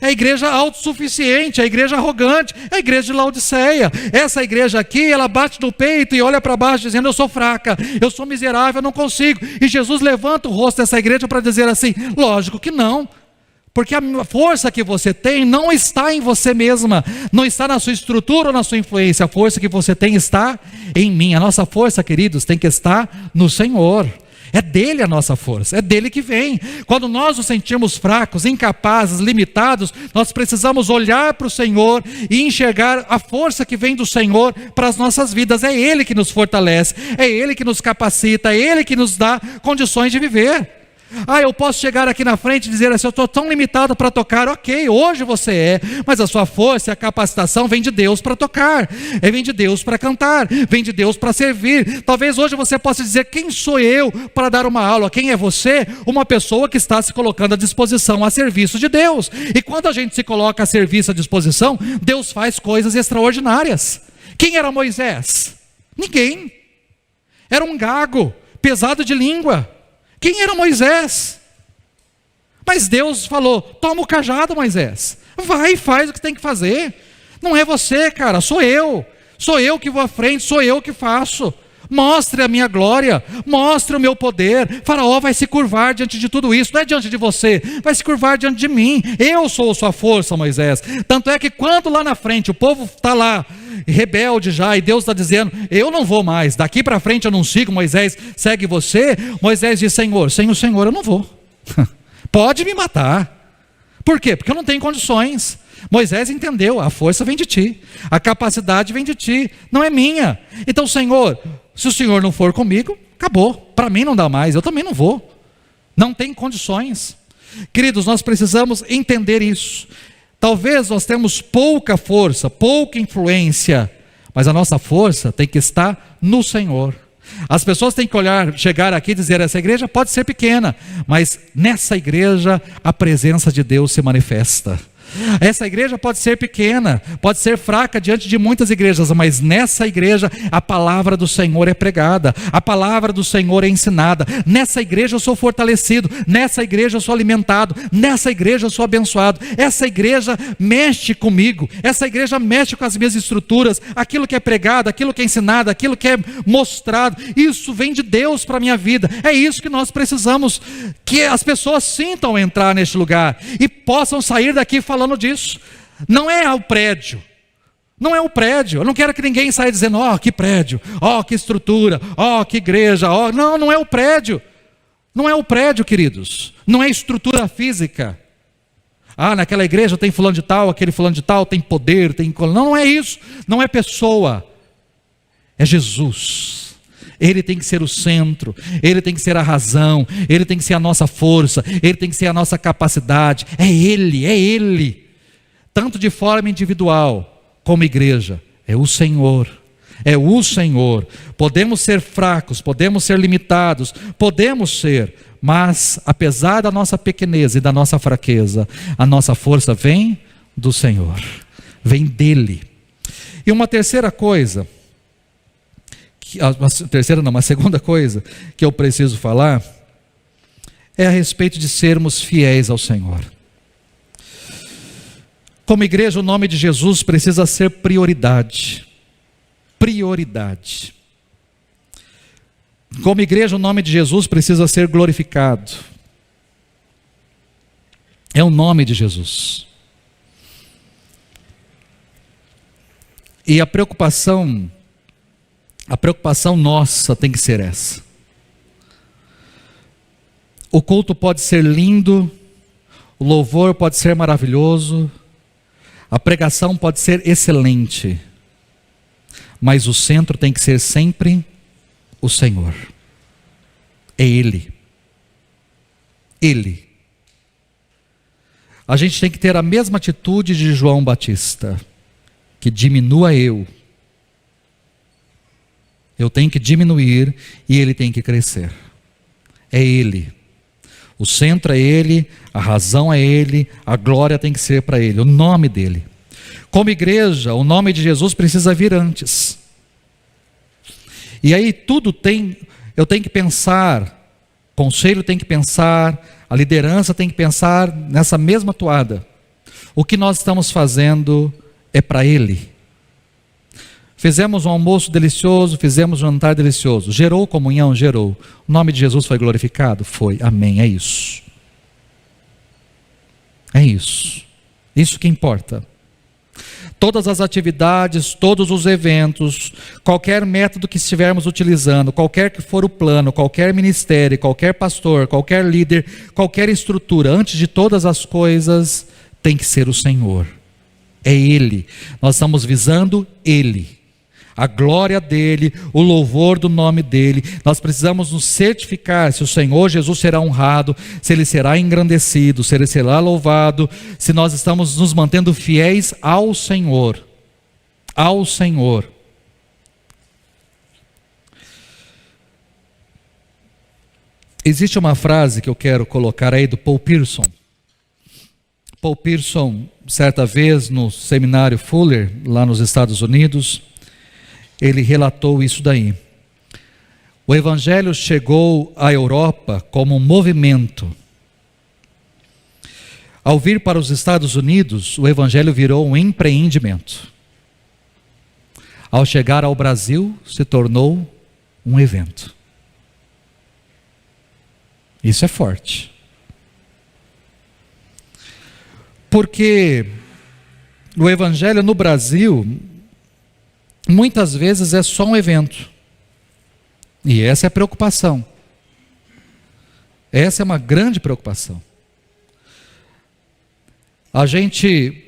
É a igreja autossuficiente, é a igreja arrogante, é a igreja de Laodiceia. Essa igreja aqui, ela bate no peito e olha para baixo dizendo, eu sou fraca, eu sou miserável, eu não consigo. E Jesus levanta o rosto dessa igreja para dizer assim, lógico que não. Porque a força que você tem não está em você mesma, não está na sua estrutura ou na sua influência. A força que você tem está em mim. A nossa força, queridos, tem que estar no Senhor. É dele a nossa força, é dele que vem. Quando nós nos sentimos fracos, incapazes, limitados, nós precisamos olhar para o Senhor e enxergar a força que vem do Senhor para as nossas vidas. É Ele que nos fortalece, é Ele que nos capacita, é Ele que nos dá condições de viver. Eu posso chegar aqui na frente e dizer assim, eu estou tão limitado para tocar. Ok, hoje você é, mas a sua força e a capacitação vem de Deus para tocar, vem de Deus para cantar, vem de Deus para servir. Talvez hoje você possa dizer, quem sou eu para dar uma aula? Quem é você? Uma pessoa que está se colocando à disposição, a serviço de Deus. E quando a gente se coloca a serviço, à disposição, Deus faz coisas extraordinárias. Quem era Moisés? Ninguém. Era um gago, pesado de língua. Quem era Moisés? Mas Deus falou, toma o cajado, Moisés, vai e faz o que tem que fazer. Não é você, cara, sou eu que vou à frente, sou eu que faço. Mostre a minha glória, mostre o meu poder. Faraó vai se curvar diante de tudo isso, não é diante de você, vai se curvar diante de mim. Eu sou a sua força, Moisés. Tanto é que quando lá na frente o povo está lá rebelde já, e Deus está dizendo, eu não vou mais, daqui para frente eu não sigo, Moisés segue você. Moisés diz, Senhor, sem o Senhor eu não vou. Pode me matar. Por quê? Porque eu não tenho condições. Moisés entendeu, a força vem de ti, a capacidade vem de ti, não é minha. Então, Senhor, se o Senhor não for comigo, acabou, para mim não dá mais, eu também não vou, não tem condições. Queridos, nós precisamos entender isso. Talvez nós temos pouca força, pouca influência, mas a nossa força tem que estar no Senhor. As pessoas têm que olhar, chegar aqui e dizer, essa igreja pode ser pequena, mas nessa igreja a presença de Deus se manifesta. Essa igreja pode ser pequena, pode ser fraca diante de muitas igrejas, mas nessa igreja a palavra do Senhor é pregada, a palavra do Senhor é ensinada. Nessa igreja eu sou fortalecido, nessa igreja eu sou alimentado, nessa igreja eu sou abençoado. Essa igreja mexe comigo, essa igreja mexe com as minhas estruturas, aquilo que é pregado, aquilo que é ensinado, aquilo que é mostrado, isso vem de Deus para a minha vida. É isso que nós precisamos, que as pessoas sintam entrar neste lugar e possam sair daqui falando disso. Não é o prédio, não é o prédio. Eu não quero que ninguém saia dizendo, que prédio, que estrutura, que igreja, não é o prédio. Não é o prédio, queridos, não é estrutura física. Naquela igreja tem fulano de tal, aquele fulano de tal tem poder, não é isso, não é pessoa, é Jesus. Ele tem que ser o centro, Ele tem que ser a razão, Ele tem que ser a nossa força, Ele tem que ser a nossa capacidade. É Ele, tanto de forma individual como igreja, é o Senhor. Podemos ser fracos, podemos ser limitados, podemos ser, mas apesar da nossa pequenez e da nossa fraqueza, a nossa força vem do Senhor, vem dEle. E uma terceira coisa, uma segunda coisa que eu preciso falar é a respeito de sermos fiéis ao Senhor. Como igreja, o nome de Jesus precisa ser prioridade. Como igreja, o nome de Jesus precisa ser glorificado. É o nome de Jesus. E a preocupação nossa tem que ser essa. O culto pode ser lindo, o louvor pode ser maravilhoso, a pregação pode ser excelente, mas o centro tem que ser sempre o Senhor. É Ele. Ele. A gente tem que ter a mesma atitude de João Batista, que diminua eu. Eu tenho que diminuir e Ele tem que crescer. É Ele. O centro é Ele, a razão é Ele, a glória tem que ser para Ele, o nome dEle. Como igreja, o nome de Jesus precisa vir antes. E aí eu tenho que pensar, o conselho tem que pensar, a liderança tem que pensar nessa mesma toada. O que nós estamos fazendo é para Ele. Fizemos um almoço delicioso, fizemos um jantar delicioso. Gerou comunhão? Gerou. O nome de Jesus foi glorificado? Foi. Amém. É isso. É isso. Isso que importa. Todas as atividades, todos os eventos, qualquer método que estivermos utilizando, qualquer que for o plano, qualquer ministério, qualquer pastor, qualquer líder, qualquer estrutura, antes de todas as coisas, tem que ser o Senhor. É Ele. Nós estamos visando Ele. A glória dEle, o louvor do nome dEle. Nós precisamos nos certificar se o Senhor Jesus será honrado, se Ele será engrandecido, se Ele será louvado, se nós estamos nos mantendo fiéis ao Senhor. Ao Senhor. Existe uma frase que eu quero colocar aí do Paul Pierson. Paul Pierson, certa vez no seminário Fuller, lá nos Estados Unidos, ele relatou isso daí. O Evangelho chegou à Europa como um movimento. Ao vir para os Estados Unidos, o Evangelho virou um empreendimento. Ao chegar ao Brasil, se tornou um evento. Isso é forte. Porque o Evangelho no Brasil muitas vezes é só um evento. E essa é a preocupação. Essa é uma grande preocupação. A gente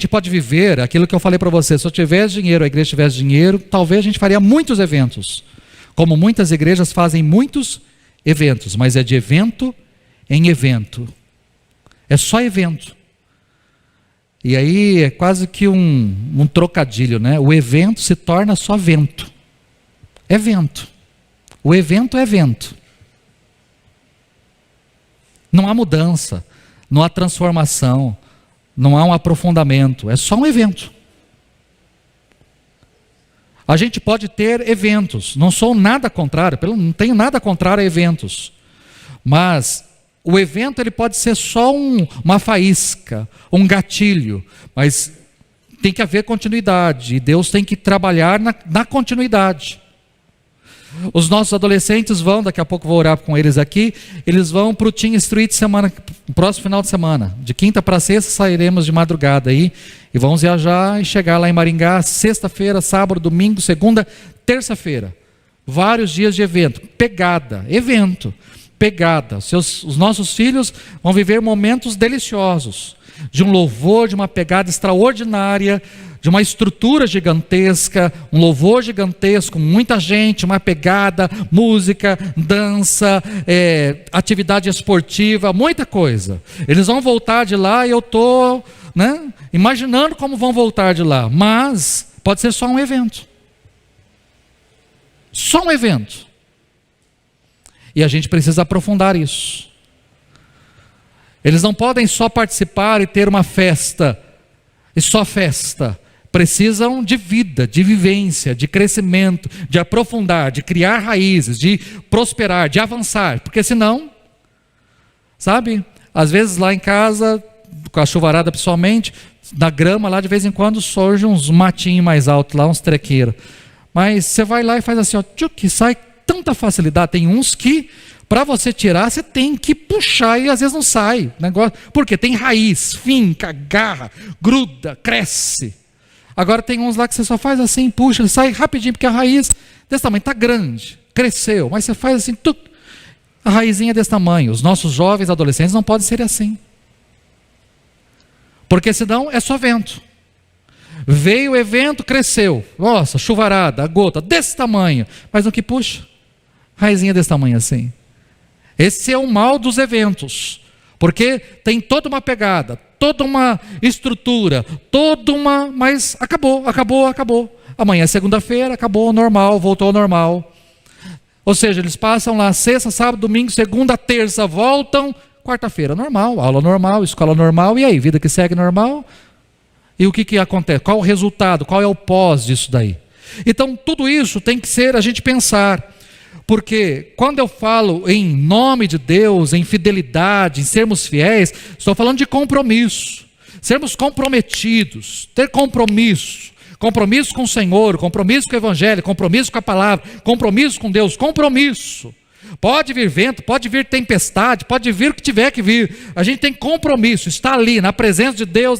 pode viver aquilo que eu falei para você. Se eu tivesse dinheiro, a igreja tivesse dinheiro, talvez a gente faria muitos eventos. Como muitas igrejas fazem muitos eventos, mas é de evento em evento. É só evento. E aí é quase que um trocadilho, né? O evento se torna só vento. É vento. O evento é vento. Não há mudança, não há transformação, não há um aprofundamento. É só um evento. A gente pode ter eventos. Não sou nada contrário, não tenho nada contrário a eventos. Mas o evento ele pode ser só uma faísca, um gatilho, mas tem que haver continuidade, e Deus tem que trabalhar na continuidade. Os nossos adolescentes vão, daqui a pouco vou orar com eles aqui, eles vão para o Teen Street no próximo final de semana. De quinta para sexta sairemos de madrugada aí, e vamos viajar e chegar lá em Maringá, sexta-feira, sábado, domingo, segunda, terça-feira. Vários dias de evento, evento. Pegada, os nossos filhos vão viver momentos deliciosos, de um louvor, de uma pegada extraordinária, de uma estrutura gigantesca, um louvor gigantesco, muita gente, uma pegada, música, dança, atividade esportiva, muita coisa. Eles vão voltar de lá e eu estou imaginando como vão voltar de lá, mas pode ser só um evento. Só um evento. E a gente precisa aprofundar isso. Eles não podem só participar e ter uma festa, e só festa. Precisam de vida, de vivência, de crescimento, de aprofundar, de criar raízes, de prosperar, de avançar. Porque senão, sabe, às vezes lá em casa, com a chuvarada pessoalmente, na grama lá de vez em quando surge uns matinhos mais altos lá, uns trequeiros. Mas você vai lá e faz assim, ó, tchuc, sai tanta facilidade. Tem uns que, para você tirar, você tem que puxar e às vezes não sai. Negócio, porque tem raiz, finca, garra, gruda, cresce. Agora tem uns lá que você só faz assim, puxa, ele sai rapidinho, porque a raiz desse tamanho está grande, cresceu, mas você faz assim, a raizinha é desse tamanho. Os nossos jovens adolescentes não podem ser assim, porque senão é só vento. Veio o evento, cresceu, nossa, chuvarada, a gota desse tamanho, mas no que puxa, raizinha desse tamanho assim. Esse é o mal dos eventos, porque tem toda uma pegada, toda uma estrutura, mas acabou. Amanhã é segunda-feira, acabou, normal, voltou ao normal. Ou seja, eles passam lá sexta, sábado, domingo, segunda, terça, voltam, quarta-feira, normal, aula normal, escola normal, e aí, vida que segue normal? E o que acontece? Qual o resultado? Qual é o pós disso daí? Então, tudo isso tem que ser a gente pensar. Porque quando eu falo em nome de Deus, em fidelidade, em sermos fiéis, estou falando de compromisso. Sermos comprometidos, ter compromisso. Compromisso com o Senhor, compromisso com o Evangelho, compromisso com a palavra, compromisso com Deus, compromisso. Pode vir vento, pode vir tempestade, pode vir o que tiver que vir. A gente tem compromisso, está ali na presença de Deus,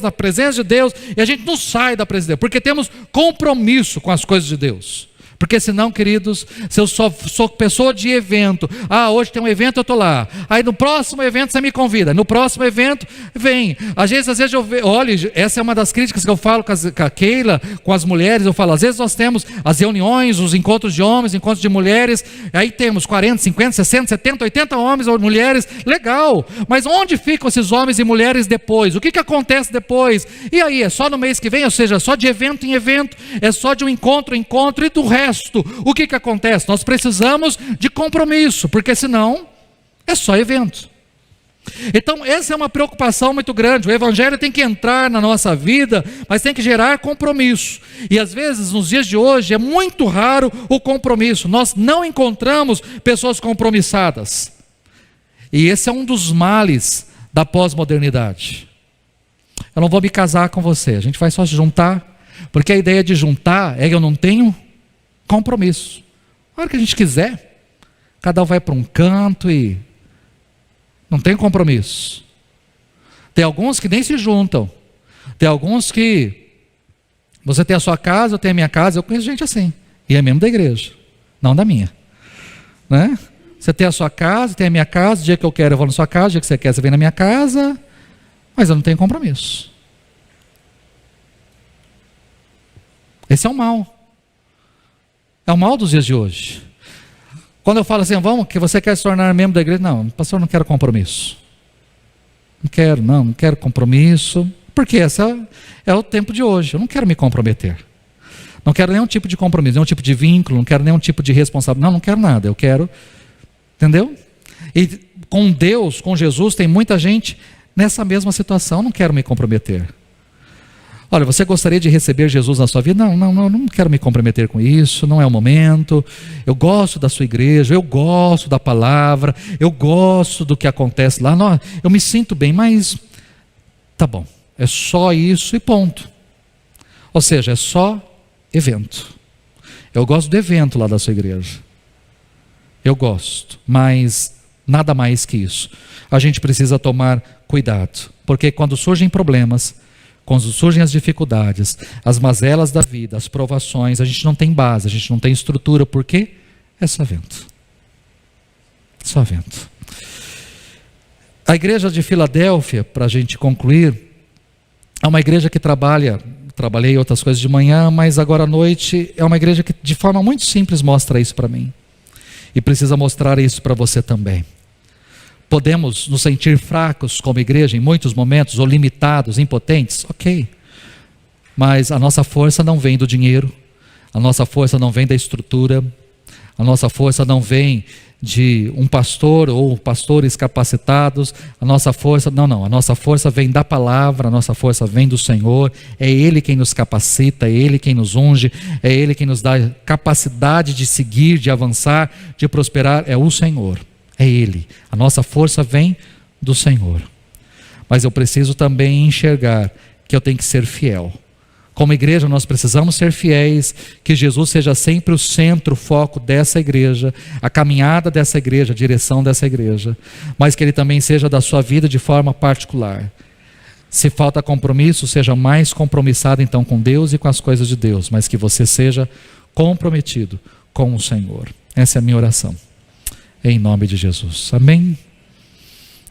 e a gente não sai da presença de Deus, porque temos compromisso com as coisas de Deus. Porque senão, queridos, se eu só sou pessoa de evento, hoje tem um evento, eu estou lá, aí no próximo evento você me convida, no próximo evento vem, às vezes eu vejo, olha, essa é uma das críticas que eu falo com a Keila, com as mulheres, eu falo, às vezes nós temos as reuniões, os encontros de homens, encontros de mulheres, aí temos 40, 50, 60, 70, 80 homens ou mulheres, legal, mas onde ficam esses homens e mulheres depois? O que acontece depois? E aí, é só no mês que vem, ou seja, só de evento em evento, é só de um encontro em encontro, e do resto, o que acontece? Nós precisamos de compromisso, porque senão é só evento. Então essa é uma preocupação muito grande. O Evangelho tem que entrar na nossa vida, mas tem que gerar compromisso. E às vezes nos dias de hoje é muito raro o compromisso. Nós não encontramos pessoas compromissadas. E esse é um dos males da pós-modernidade. Eu não vou me casar com você, a gente vai só se juntar, porque a ideia de juntar é que eu não tenho compromisso. Na hora que a gente quiser, cada um vai para um canto e não tem compromisso. Tem alguns que nem se juntam. Tem alguns que você tem a sua casa, eu tenho a minha casa. Eu conheço gente assim, e é mesmo da igreja, não da minha, né? Você tem a sua casa, tem a minha casa. O dia que eu quero eu vou na sua casa, o dia que você quer você vem na minha casa, mas eu não tenho compromisso. Esse é o mal. É o mal dos dias de hoje. Quando eu falo assim, vamos, que você quer se tornar membro da igreja, não, pastor, não quero compromisso. Não quero compromisso, porque esse é o tempo de hoje, eu não quero me comprometer. Não quero nenhum tipo de compromisso, nenhum tipo de vínculo, não quero nenhum tipo de responsabilidade, não quero nada, eu quero, entendeu? E com Deus, com Jesus, tem muita gente nessa mesma situação, não quero me comprometer. Olha, você gostaria de receber Jesus na sua vida? Não quero me comprometer com isso, não é o momento. Eu gosto da sua igreja, eu gosto da palavra, eu gosto do que acontece lá. Não, eu me sinto bem, mas tá bom, é só isso e ponto. Ou seja, é só evento. Eu gosto do evento lá da sua igreja. Eu gosto, mas nada mais que isso. A gente precisa tomar cuidado, porque quando surgem problemas, quando surgem as dificuldades, as mazelas da vida, as provações, a gente não tem base, a gente não tem estrutura. Por quê? É só vento. Só vento. A igreja de Filadélfia, para a gente concluir, é uma igreja que trabalhei outras coisas de manhã, mas agora à noite é uma igreja que de forma muito simples mostra isso para mim. E precisa mostrar isso para você também. Podemos nos sentir fracos como igreja em muitos momentos, ou limitados, impotentes, ok. Mas a nossa força não vem do dinheiro, a nossa força não vem da estrutura, a nossa força não vem de um pastor ou pastores capacitados, a nossa força vem da palavra, a nossa força vem do Senhor. É Ele quem nos capacita, é Ele quem nos unge, é Ele quem nos dá capacidade de seguir, de avançar, de prosperar, é o Senhor. É Ele, a nossa força vem do Senhor. Mas eu preciso também enxergar que eu tenho que ser fiel. Como igreja nós precisamos ser fiéis, que Jesus seja sempre o centro, o foco dessa igreja, a caminhada dessa igreja, a direção dessa igreja, mas que Ele também seja da sua vida de forma particular. Se falta compromisso, seja mais compromissado então com Deus e com as coisas de Deus, mas que você seja comprometido com o Senhor. Essa é a minha oração, em nome de Jesus. Amém?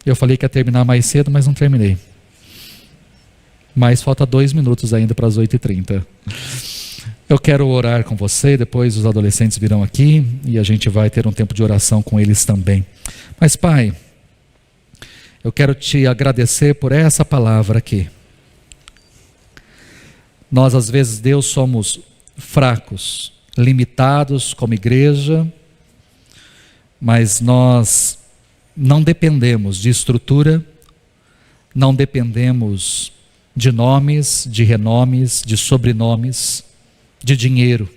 Eu falei que ia terminar mais cedo, mas não terminei. Mas falta 2 minutos ainda para as 8h30. Eu quero orar com você, depois os adolescentes virão aqui e a gente vai ter um tempo de oração com eles também. Mas Pai, eu quero te agradecer por essa palavra aqui. Nós às vezes, Deus, somos fracos, limitados como igreja, mas nós não dependemos de estrutura, não dependemos de nomes, de renomes, de sobrenomes, de dinheiro.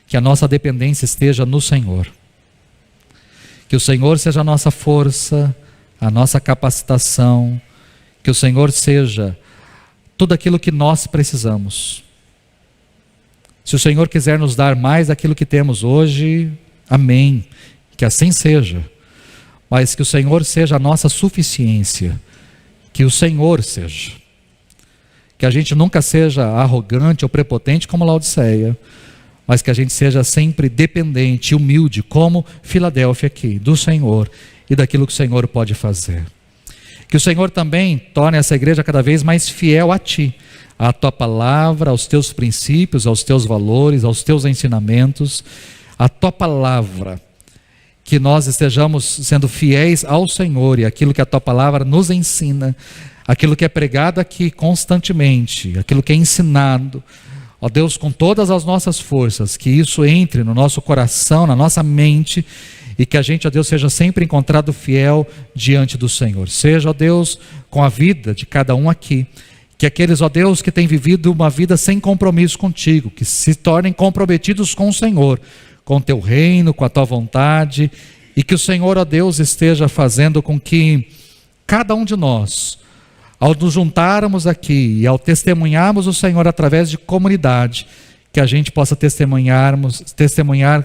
Que a nossa dependência esteja no Senhor. Que o Senhor seja a nossa força, a nossa capacitação, que o Senhor seja tudo aquilo que nós precisamos. Se o Senhor quiser nos dar mais daquilo que temos hoje, amém, que assim seja, mas que o Senhor seja a nossa suficiência, que o Senhor seja, que a gente nunca seja arrogante ou prepotente como Laodiceia, mas que a gente seja sempre dependente e humilde, como Filadélfia aqui, do Senhor e daquilo que o Senhor pode fazer. Que o Senhor também torne essa igreja cada vez mais fiel a Ti, à Tua palavra, aos Teus princípios, aos Teus valores, aos Teus ensinamentos, à Tua palavra. Que nós estejamos sendo fiéis ao Senhor e aquilo que a Tua palavra nos ensina, aquilo que é pregado aqui constantemente, aquilo que é ensinado, ó Deus, com todas as nossas forças, que isso entre no nosso coração, na nossa mente, e que a gente, ó Deus, seja sempre encontrado fiel diante do Senhor. Seja, ó Deus, com a vida de cada um aqui, que aqueles, ó Deus, que têm vivido uma vida sem compromisso contigo, que se tornem comprometidos com o Senhor, com o Teu reino, com a Tua vontade, e que o Senhor, ó Deus, esteja fazendo com que cada um de nós, ao nos juntarmos aqui e ao testemunharmos o Senhor através de comunidade, que a gente possa testemunhar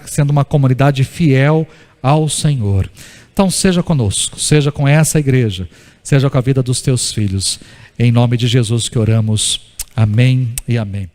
sendo uma comunidade fiel ao Senhor. Então seja conosco, seja com essa igreja, seja com a vida dos Teus filhos. Em nome de Jesus que oramos. Amém e amém.